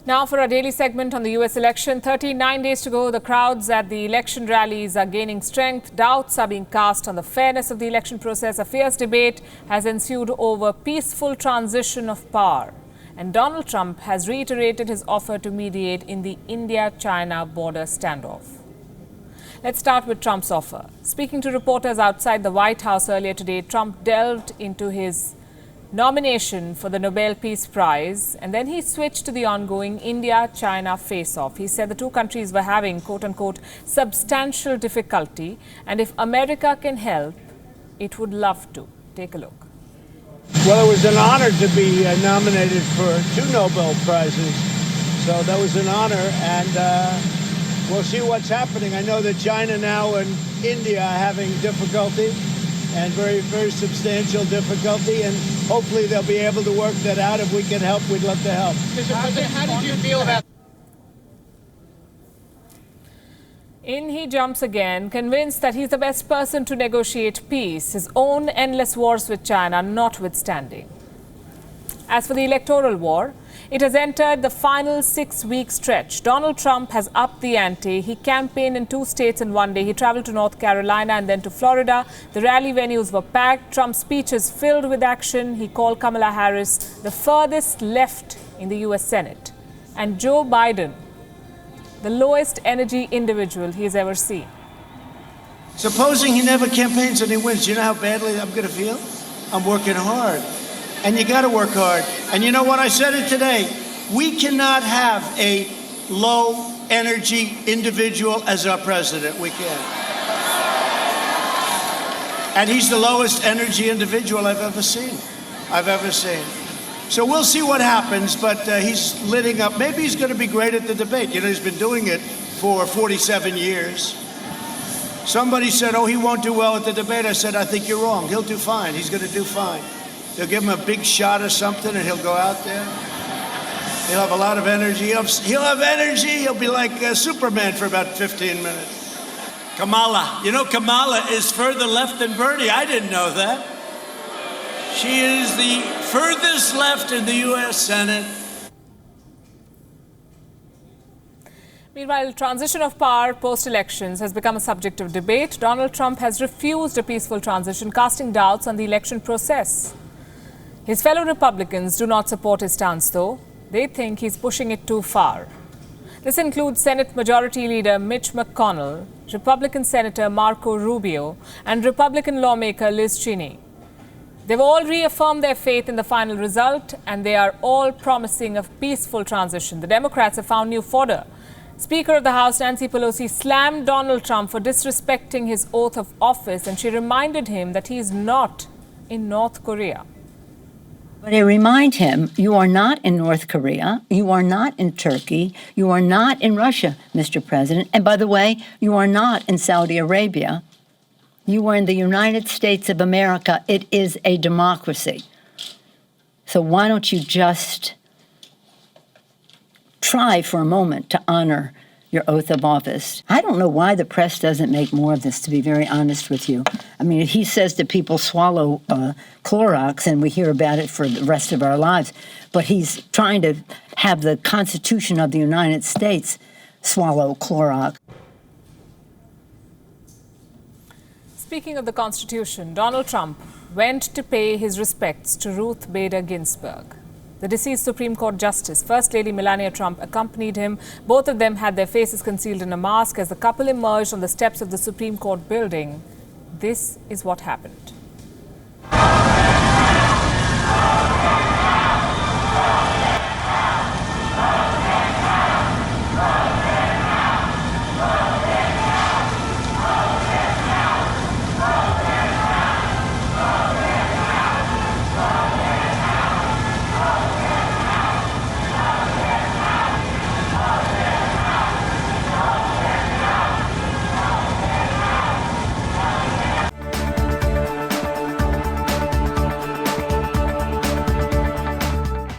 Now for our daily segment on the US election. 39 days to go. The crowds at the election rallies are gaining strength. Doubts are being cast on the fairness of the election process. A fierce debate has ensued over peaceful transition of power. And Donald Trump has reiterated his offer to mediate in the India-China border standoff. Let's start with Trump's offer. Speaking to reporters outside the White House earlier today, Trump delved into his nomination for the Nobel Peace Prize, and then he switched to the ongoing India-China face-off. He said the two countries were having, quote-unquote, substantial difficulty, and if America can help, it would love to. Take a look. Well, it was an honor to be nominated for 2 Nobel Prizes, so that was an honor, and we'll see what's happening. I know that China now and India are having difficulty, and very, very substantial difficulty, and hopefully they'll be able to work that out. If we can help, we'd love to help. Mr. President, how did you feel about... In he jumps again, convinced that he's the best person to negotiate peace, his own endless wars with China notwithstanding. As for the electoral war, it has entered the final 6-week stretch. Donald Trump has upped the ante. He campaigned in 2 states in one day. He traveled to North Carolina and then to Florida. The rally venues were packed. Trump's speeches filled with action. He called Kamala Harris the furthest left in the U.S. Senate. And Joe Biden, the lowest energy individual he's ever seen. Supposing he never campaigns and he wins, you know how badly I'm going to feel? I'm working hard. And you got to work hard. And you know what? I said it today. We cannot have a low energy individual as our president. We can't. And he's the lowest energy individual I've ever seen. So we'll see what happens, but he's lighting up. Maybe he's going to be great at the debate. You know, he's been doing it for 47 years. Somebody said, oh, he won't do well at the debate. I said, I think you're wrong. He'll do fine. He's going to do fine. They'll give him a big shot or something, and he'll go out there. He'll have a lot of energy. He'll have energy. He'll be like Superman for about 15 minutes. Kamala. You know, Kamala is further left than Bernie. I didn't know that. She is the furthest left in the U.S. Senate. Meanwhile, transition of power post-elections has become a subject of debate. Donald Trump has refused a peaceful transition, casting doubts on the election process. His fellow Republicans do not support his stance, though. They think he's pushing it too far. This includes Senate Majority Leader Mitch McConnell, Republican Senator Marco Rubio, and Republican lawmaker Liz Cheney. They've all reaffirmed their faith in the final result, and they are all promising a peaceful transition. The Democrats have found new fodder. Speaker of the House Nancy Pelosi slammed Donald Trump for disrespecting his oath of office, and she reminded him that he is not in North Korea. But I remind him, you are not in North Korea, you are not in Turkey, you are not in Russia, Mr. President. And by the way, you are not in Saudi Arabia. You are in the United States of America. It is a democracy. So why don't you just try for a moment to honor your oath of office? I don't know why the press doesn't make more of this, to be very honest with you. I mean, he says that people swallow Clorox, and we hear about it for the rest of our lives. But he's trying to have the Constitution of the United States swallow Clorox. Speaking of the Constitution, Donald Trump went to pay his respects to Ruth Bader Ginsburg. The deceased Supreme Court Justice, First Lady Melania Trump, accompanied him. Both of them had their faces concealed in a mask as the couple emerged on the steps of the Supreme Court building. This is what happened.